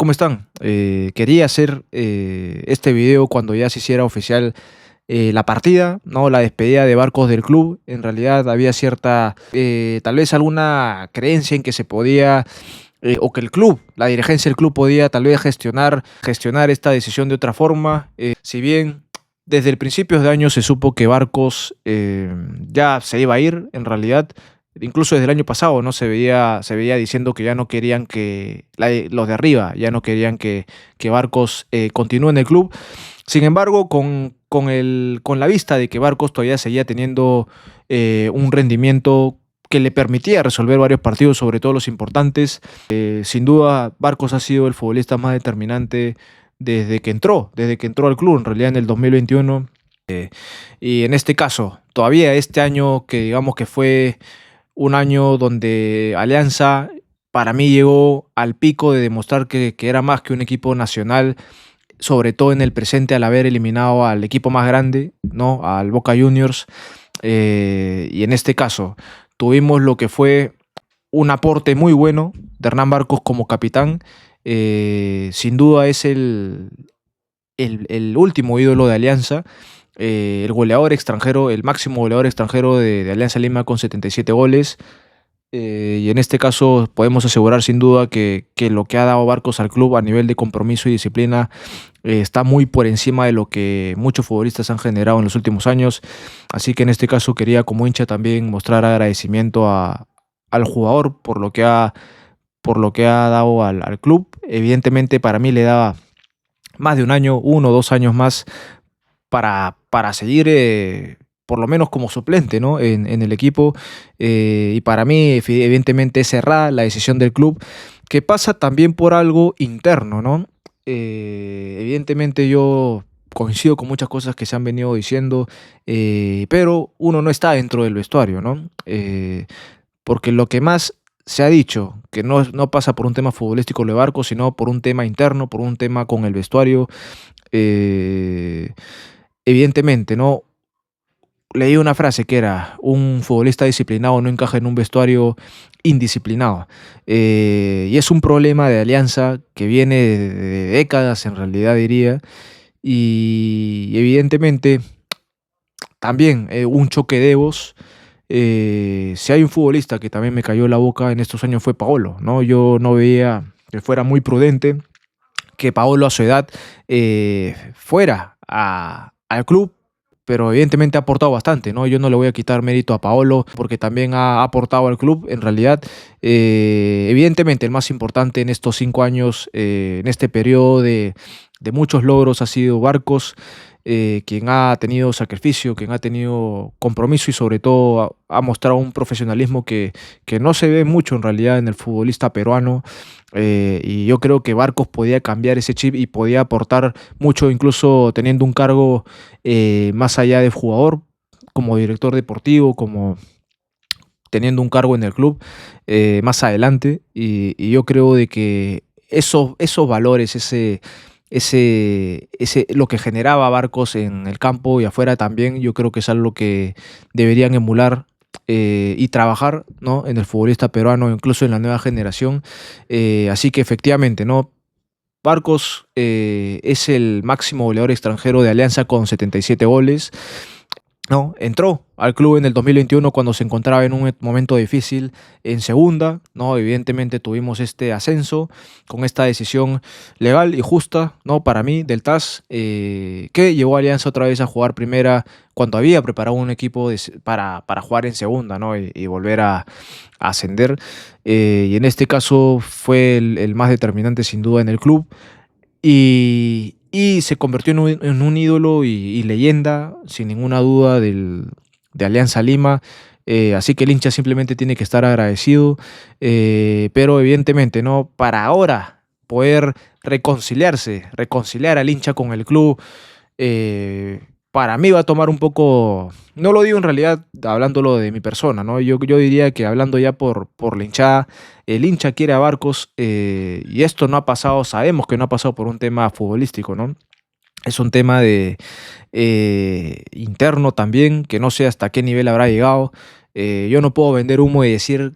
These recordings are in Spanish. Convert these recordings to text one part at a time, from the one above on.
¿cómo están? Quería hacer este video cuando ya se hiciera oficial la partida, ¿no? La despedida de Barcos del club. En realidad había cierta, tal vez alguna creencia en que se podía, o que el club, la dirigencia del club podía tal vez gestionar esta decisión de otra forma. Si bien desde el principio de año se supo que Barcos ya se iba a ir, en realidad. Incluso desde el año pasado, ¿no? Se veía diciendo que ya no querían los de arriba, ya no querían que Barcos continúe en el club. Sin embargo, con la vista de que Barcos todavía seguía teniendo un rendimiento que le permitía resolver varios partidos, sobre todo los importantes, sin duda Barcos ha sido el futbolista más determinante desde que entró al club, en realidad en el 2021. Y en este caso, todavía este año que digamos que fue un año donde Alianza para mí llegó al pico de demostrar que era más que un equipo nacional, sobre todo en el presente al haber eliminado al equipo más grande, ¿no? Al Boca Juniors. Y en este caso tuvimos lo que fue un aporte muy bueno de Hernán Barcos como capitán. Sin duda es el último ídolo de Alianza, el goleador extranjero, el máximo goleador extranjero de Alianza Lima con 77 goles. Y en este caso podemos asegurar sin duda que lo que ha dado Barcos al club a nivel de compromiso y disciplina está muy por encima de lo que muchos futbolistas han generado en los últimos años. Así que en este caso quería como hincha también mostrar agradecimiento al jugador por lo que ha dado al club. Evidentemente para mí le daba más de un año, 1 o 2 años más para seguir, por lo menos como suplente, ¿no? En el equipo. Y para mí, evidentemente, es errada la decisión del club, que pasa también por algo interno, ¿no? Evidentemente yo coincido con muchas cosas que se han venido diciendo, pero uno no está dentro del vestuario, ¿no? Porque lo que más se ha dicho, que no pasa por un tema futbolístico de Barcos, sino por un tema interno, por un tema con el vestuario. eh, Evidentemente, ¿no? Leí una frase que era: un futbolista disciplinado no encaja en un vestuario indisciplinado. Y es un problema de Alianza que viene de décadas, en realidad diría. Y evidentemente también un choque de egos. Si hay un futbolista que también me cayó la boca en estos años fue Paolo, ¿no? Yo no veía que fuera muy prudente que Paolo a su edad fuera al club, pero evidentemente ha aportado bastante, ¿no? Yo no le voy a quitar mérito a Paolo porque también ha aportado al club, en realidad. Evidentemente el más importante en estos 5 años, en este periodo de muchos logros, ha sido Barcos, quien ha tenido sacrificio, quien ha tenido compromiso y sobre todo ha mostrado un profesionalismo que no se ve mucho en realidad en el futbolista peruano. Y yo creo que Barcos podía cambiar ese chip y podía aportar mucho, incluso teniendo un cargo más allá de jugador, como director deportivo, como teniendo un cargo en el club más adelante. Y yo creo de que esos valores, lo que generaba Barcos en el campo y afuera también, yo creo que es algo que deberían emular y trabajar, ¿no? En el futbolista peruano, incluso en la nueva generación. Así que efectivamente, ¿no? Barcos es el máximo goleador extranjero de Alianza con 77 goles. No, entró al club en el 2021 cuando se encontraba en un momento difícil en segunda, ¿no? Evidentemente tuvimos este ascenso con esta decisión legal y justa, ¿no? Para mí, del TAS, que llevó a Alianza otra vez a jugar primera cuando había preparado un equipo para jugar en segunda, ¿no? Y volver a ascender. Y en este caso fue el más determinante sin duda en el club. Y se convirtió en un ídolo y leyenda, sin ninguna duda, de Alianza Lima. Así que el hincha simplemente tiene que estar agradecido. Pero evidentemente, ¿no? Para ahora poder reconciliar al hincha con el club, eh, para mí va a tomar un poco, no lo digo en realidad hablándolo de mi persona, ¿no? Yo diría que hablando ya por la hinchada, el hincha quiere a Barcos, y esto no ha pasado, sabemos que no ha pasado por un tema futbolístico, ¿no? Es un tema interno también, que no sé hasta qué nivel habrá llegado. Yo no puedo vender humo y decir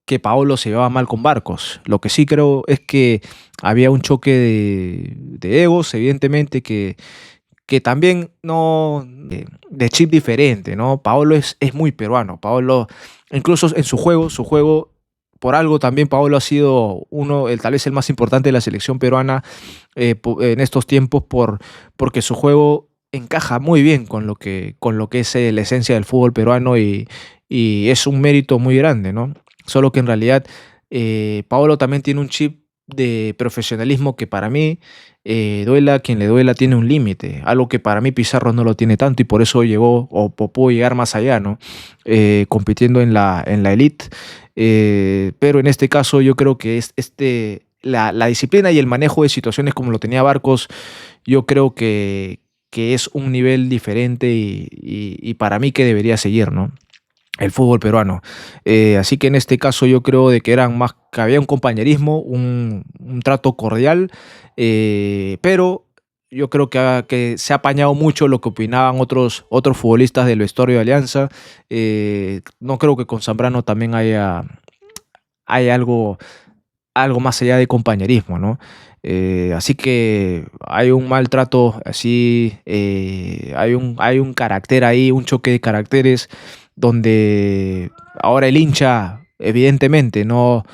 que Paolo se llevaba mal con Barcos. Lo que sí creo es que había un choque de egos, evidentemente, que también no de chip diferente, ¿no? Paolo es muy peruano. Paolo, incluso en su juego, por algo también Paolo ha sido uno, tal vez el más importante de la selección peruana en estos tiempos, porque su juego encaja muy bien con lo que es la esencia del fútbol peruano y es un mérito muy grande, ¿no? Solo que en realidad Paolo también tiene un chip de profesionalismo que para mí duela a quien le duela, tiene un límite, algo que para mí Pizarro no lo tiene tanto y por eso llegó o pudo llegar más allá, ¿no? Compitiendo en la elite. Pero en este caso yo creo que la disciplina y el manejo de situaciones como lo tenía Barcos, yo creo que es un nivel diferente y para mí que debería seguir, ¿no? El fútbol peruano. Así que en este caso yo creo de que que había un compañerismo, un trato cordial, pero yo creo que se ha apañado mucho lo que opinaban otros futbolistas del vestuario de Alianza. No creo que con Zambrano también haya algo más allá de compañerismo, ¿no? Así que hay un maltrato, así, hay un carácter ahí, un choque de caracteres, donde ahora el hincha, evidentemente, no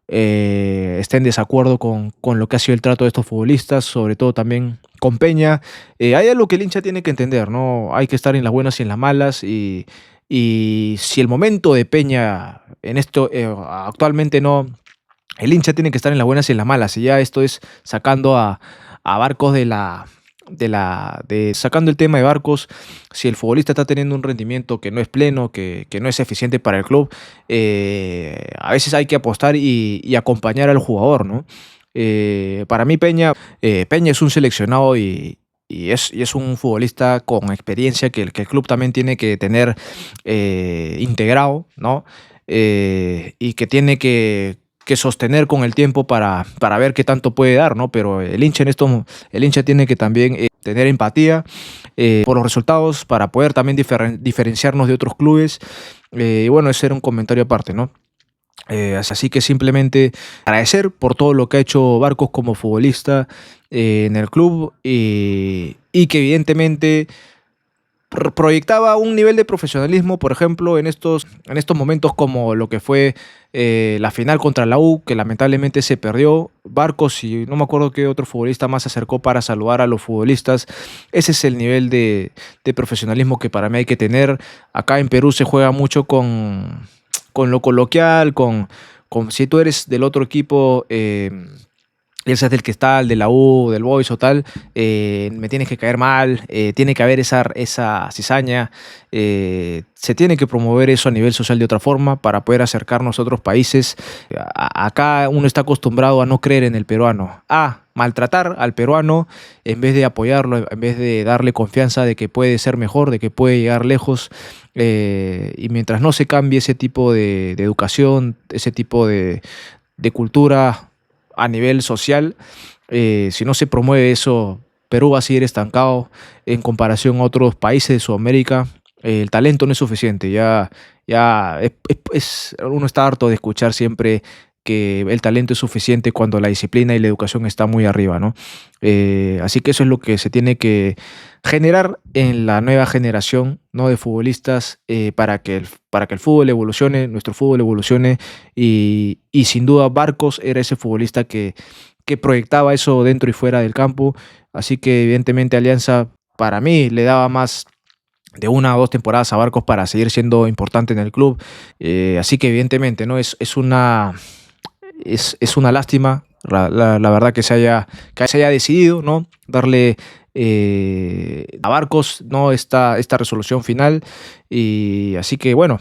está en desacuerdo con lo que ha sido el trato de estos futbolistas, sobre todo también con Peña. Hay algo que el hincha tiene que entender, ¿no? Hay que estar en las buenas y en las malas, y si el momento de Peña en esto actualmente no, el hincha tiene que estar en las buenas y en las malas. Y ya esto es sacando a Barcos sacando el tema de Barcos. Si el futbolista está teniendo un rendimiento que no es pleno, que no es eficiente para el club, a veces hay que apostar y acompañar al jugador, ¿no? Para mí Peña es un seleccionado y es un futbolista con experiencia que el club también tiene que tener integrado, ¿no? Y que tiene que sostener con el tiempo para ver qué tanto puede dar, ¿no? Pero el hincha tiene que también tener empatía por los resultados para poder también diferenciarnos de otros clubes. Y bueno, ese era un comentario aparte, ¿no? Así que simplemente agradecer por todo lo que ha hecho Barcos como futbolista en el club y que evidentemente proyectaba un nivel de profesionalismo, por ejemplo, en estos momentos como lo que fue la final contra la U, que lamentablemente se perdió. Barcos y no me acuerdo qué otro futbolista más se acercó para saludar a los futbolistas. Ese es el nivel de profesionalismo que para mí hay que tener. Acá en Perú se juega mucho con lo coloquial, con si tú eres del otro equipo, ya seas del que está, el de la U, del Boys o tal, me tienes que caer mal, tiene que haber esa cizaña, se tiene que promover eso a nivel social de otra forma para poder acercarnos a otros países. Acá uno está acostumbrado a no creer en el peruano, a maltratar al peruano en vez de apoyarlo, en vez de darle confianza de que puede ser mejor, de que puede llegar lejos. Y mientras no se cambie ese tipo de educación, ese tipo de cultura a nivel social, si no se promueve eso, Perú va a seguir estancado en comparación a otros países de Sudamérica. El talento no es suficiente, uno está harto de escuchar siempre que el talento es suficiente cuando la disciplina y la educación está muy arriba, ¿no? Así que eso es lo que se tiene que generar en la nueva generación, ¿no? De futbolistas, para que el fútbol evolucione, nuestro fútbol evolucione y sin duda Barcos era ese futbolista que proyectaba eso dentro y fuera del campo. Así que evidentemente Alianza para mí le daba más de 1 o 2 temporadas a Barcos para seguir siendo importante en el club. Así que evidentemente, ¿no? Es una lástima, la verdad, que se haya decidido, ¿no? Darle a Barcos, ¿no? Esta resolución final. Y así que bueno,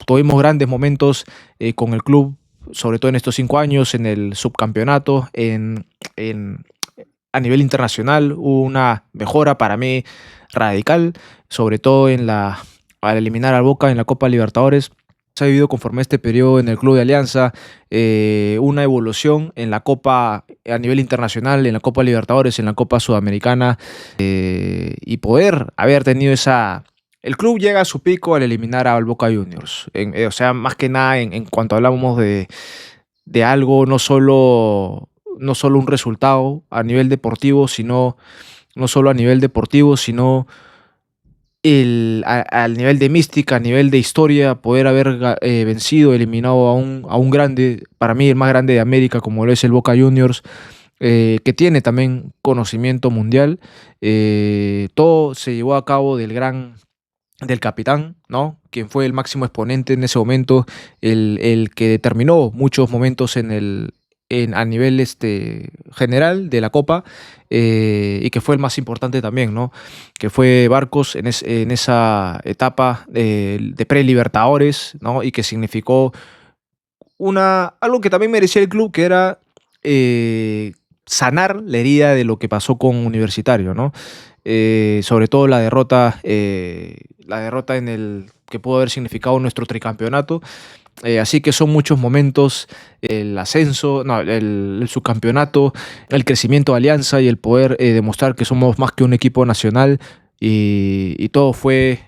tuvimos grandes momentos con el club, sobre todo en estos 5 años, en el subcampeonato, en- a nivel internacional hubo una mejora para mí radical, sobre todo al eliminar al Boca en la Copa Libertadores. Se ha vivido conforme a este periodo en el Club de Alianza, una evolución en la Copa a nivel internacional, en la Copa Libertadores, en la Copa Sudamericana, y poder haber tenido el club llega a su pico al eliminar al Boca Juniors. O sea, más que nada en cuanto hablamos de algo, no solo un resultado a nivel deportivo, sino no solo a nivel deportivo, sino al nivel de mística, a nivel de historia, poder haber vencido, eliminado a un grande, para mí el más grande de América, como lo es el Boca Juniors, que tiene también conocimiento mundial. Todo se llevó a cabo del capitán, ¿no? Quien fue el máximo exponente en ese momento, el que determinó muchos momentos a nivel general de la Copa, y que fue el más importante también, ¿no? Que fue Barcos en esa etapa de pre-Libertadores, ¿no? Y que significó algo que también merecía el club, que era eh, sanar la herida de lo que pasó con Universitario, ¿no? Sobre todo la derrota en el que pudo haber significado nuestro tricampeonato. Así que son muchos momentos, el ascenso, no, el subcampeonato, el crecimiento de Alianza y el poder demostrar que somos más que un equipo nacional, y todo fue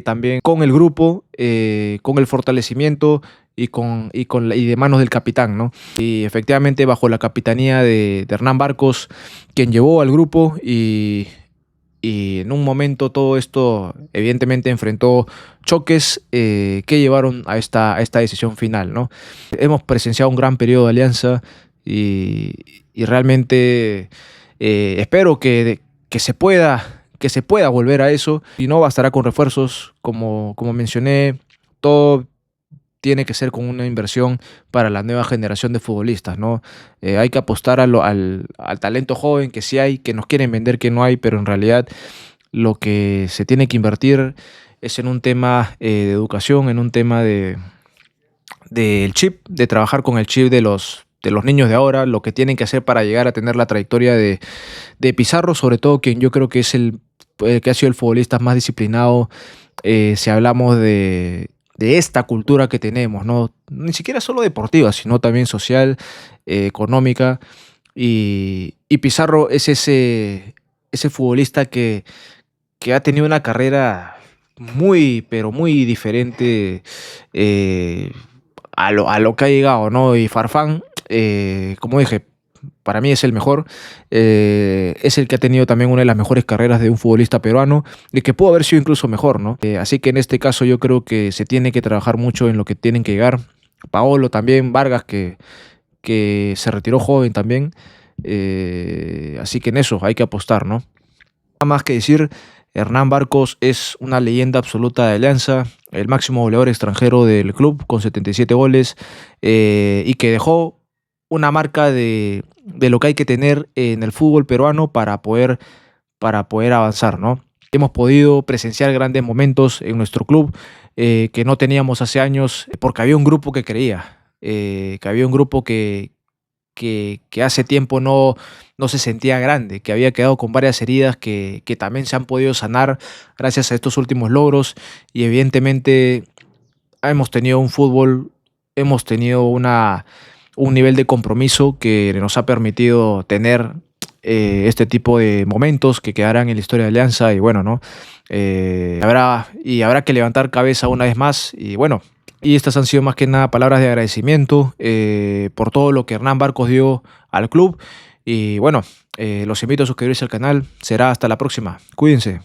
también con el grupo, con el fortalecimiento y de manos del capitán, ¿no? Y efectivamente bajo la capitanía de Hernán Barcos, quien llevó al grupo, y en un momento todo esto evidentemente enfrentó choques que llevaron a esta decisión final, ¿no? Hemos presenciado un gran periodo de Alianza, y realmente espero que se pueda volver a eso, y no bastará con refuerzos, como mencioné. Todo tiene que ser con una inversión para la nueva generación de futbolistas, ¿no? Hay que apostar al talento joven que sí hay, que nos quieren vender que no hay, pero en realidad lo que se tiene que invertir es en un tema de educación, en un tema del chip, de trabajar con el chip de los niños de ahora, lo que tienen que hacer para llegar a tener la trayectoria de Pizarro, sobre todo quien yo creo que es el que ha sido el futbolista más disciplinado, si hablamos de esta cultura que tenemos, ¿no? Ni siquiera solo deportiva, sino también social, económica. Y Pizarro es ese futbolista que ha tenido una carrera muy, pero muy diferente a lo que ha llegado, ¿no? Y Farfán, como dije, para mí es el mejor, es el que ha tenido también una de las mejores carreras de un futbolista peruano, y que pudo haber sido incluso mejor, ¿no? Así que en este caso yo creo que se tiene que trabajar mucho en lo que tienen que llegar. Paolo también, Vargas, que se retiró joven también, así que en eso hay que apostar, ¿no? Nada más que decir, Hernán Barcos es una leyenda absoluta de Alianza, el máximo goleador extranjero del club con 77 goles, y que dejó una marca de lo que hay que tener en el fútbol peruano para poder avanzar, ¿no? Hemos podido presenciar grandes momentos en nuestro club que no teníamos hace años, porque había un grupo que creía, que había un grupo que hace tiempo no se sentía grande, que había quedado con varias heridas que también se han podido sanar gracias a estos últimos logros. Y evidentemente hemos tenido un fútbol, hemos tenido un nivel de compromiso que nos ha permitido tener este tipo de momentos que quedarán en la historia de Alianza. Y bueno, ¿no? Habrá que levantar cabeza una vez más, y bueno. Y estas han sido más que nada palabras de agradecimiento por todo lo que Hernán Barcos dio al club. Y bueno, los invito a suscribirse al canal. Será hasta la próxima. Cuídense.